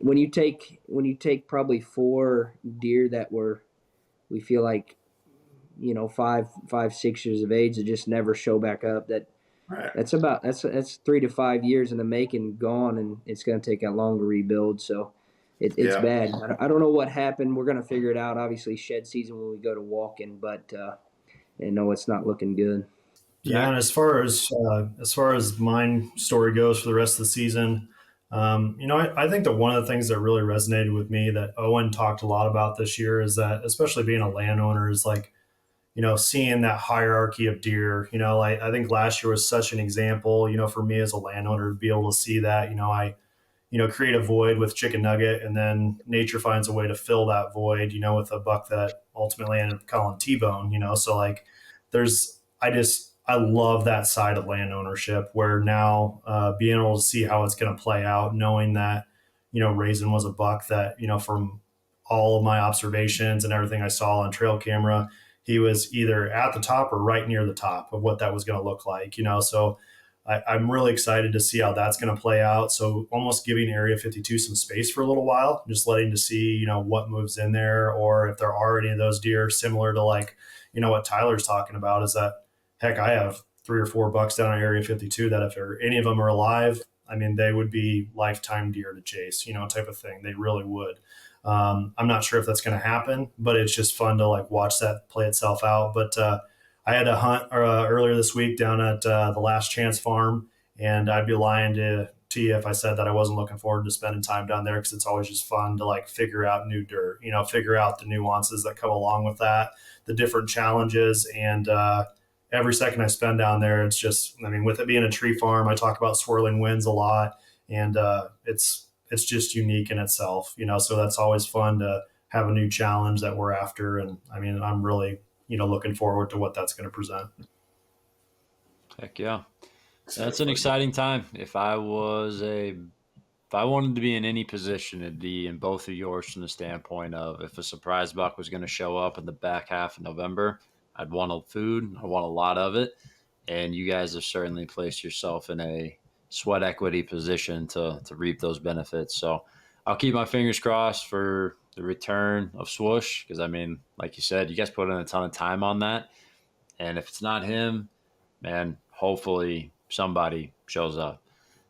when you take probably 4 deer that we feel like 5, 6 years of age that just never show back up. right. That's 3 to 5 years in the making, gone, and it's going to take that long to rebuild. So it's Yeah, bad. I don't know what happened. We're going to figure it out. Obviously, shed season when we go to walking, but no, it's not looking good. Yeah, Zach? and as far as mine story goes for the rest of the season, I think that one of the things that really resonated with me that Owen talked a lot about this year is that, especially being a landowner, is like seeing that hierarchy of deer. Like I think last year was such an example. For me as a landowner to be able to see that. I create a void with chicken nugget, and then nature finds a way to fill that void. With a buck that ultimately ended up calling T-bone. So like, I love that side of land ownership where now being able to see how it's going to play out, knowing that Raisin was a buck that from all of my observations and everything I saw on trail camera, he was either at the top or right near the top of what that was going to look like. So I'm really excited to see how that's going to play out. So almost giving Area 52 some space for a little while, just letting to see, what moves in there, or if there are any of those deer similar to like, what Tyler's talking about is that, heck, I have 3 or 4 bucks down in Area 52 that if any of them are alive, I mean, they would be lifetime deer to chase, type of thing. They really would. I'm not sure if that's going to happen, but it's just fun to like watch that play itself out. But I had a hunt earlier this week down at the Last Chance Farm, and I'd be lying to you if I said that I wasn't looking forward to spending time down there, because it's always just fun to like figure out new dirt, figure out the nuances that come along with that, the different challenges, and every second I spend down there, it's just, I mean, with it being a tree farm, I talk about swirling winds a lot, and it's just unique in itself, so that's always fun to have a new challenge that we're after. And I mean, I'm really looking forward to what that's going to present. Heck yeah. So That's an fun. exciting time. If I was a if I wanted to be in any position, it'd be in both of yours from the standpoint of if a surprise buck was going to show up in the back half of November, I'd want food. I want a lot of it. And you guys have certainly placed yourself in a sweat equity position to reap those benefits. So I'll keep my fingers crossed for the return of Swoosh because, I mean, like you said, you guys put in a ton of time on that. And if it's not him, man, hopefully somebody shows up.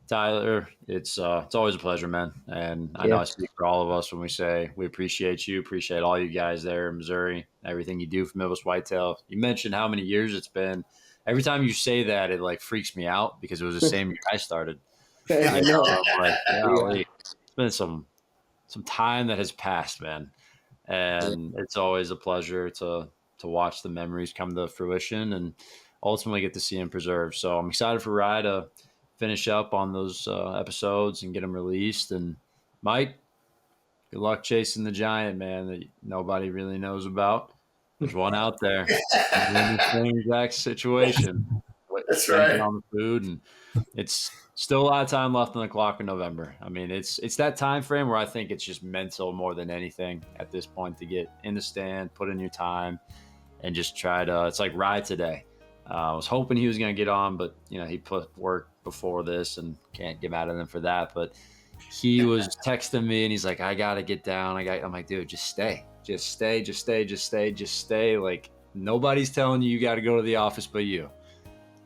Tyler, it's always a pleasure, man. And I know I Yes. speak for all of us when we say we appreciate you, appreciate all you guys there in Missouri, everything you do for Midwest Whitetail. You mentioned how many years it's been. Every time you say that, it like freaks me out because it was the same year I started. I know. I'm like, Yeah. golly, it's been some time that has passed, man. And it's always a pleasure to watch the memories come to fruition and ultimately get to see them preserved. So I'm excited for Rye to finish up on those episodes and get them released. And Mike, good luck chasing the giant, man, that nobody really knows about. There's one out there. He's in the same exact situation. That's Banking right. on the food, and it's still a lot of time left on the clock in November. I mean, it's that time frame where I think it's just mental more than anything at this point to get in the stand, put in your time, and just try to. It's like Rye today. I was hoping he was going to get on, but he put work before this, and can't get mad at him for that. But he was texting me, and he's like, "I got to get down. I'm like, dude, just stay, just stay, just stay, just stay, just stay. Like nobody's telling you got to go to the office but you."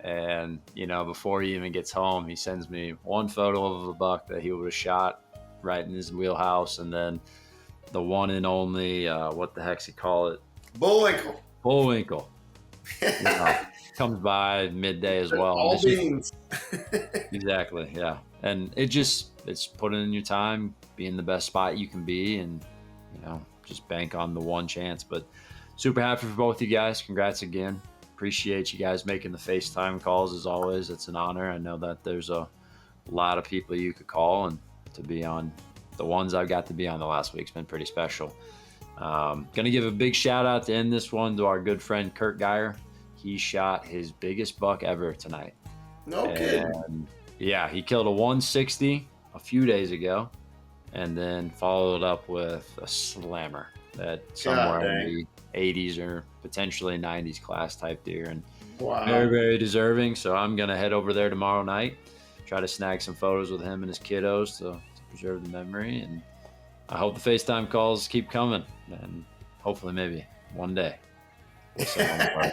And, before he even gets home, he sends me one photo of a buck that he would have shot right in his wheelhouse. And then the one and only, what the heck's he call it? Bullwinkle. Bullwinkle. Comes by midday as well. All beans. Exactly. Yeah. And it's putting in your time, being the best spot you can be and, just bank on the one chance. But super happy for both you guys. Congrats again. Appreciate you guys making the FaceTime calls as always. It's an honor. I know that there's a lot of people you could call, and to be on the ones I've got to be on the last week's been pretty special. Gonna give a big shout out to end this one to our good friend Kurt Geyer. He shot his biggest buck ever tonight. No kidding. Yeah, he killed a 160 a few days ago and then followed up with a slammer that somewhere in the 80s or potentially 90s class type deer, and wow. very, very deserving. So I'm going to head over there tomorrow night, try to snag some photos with him and his kiddos to preserve the memory. And I hope the FaceTime calls keep coming, and hopefully maybe one day. You can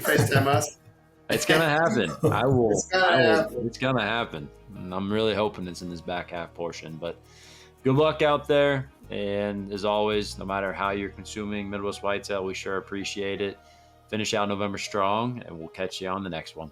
FaceTime us. It's going to happen. I will. Happen. It's going to happen. And I'm really hoping it's in this back half portion, but good luck out there. And as always, no matter how you're consuming Midwest Whitetail, we sure appreciate it. Finish out November strong, and we'll catch you on the next one.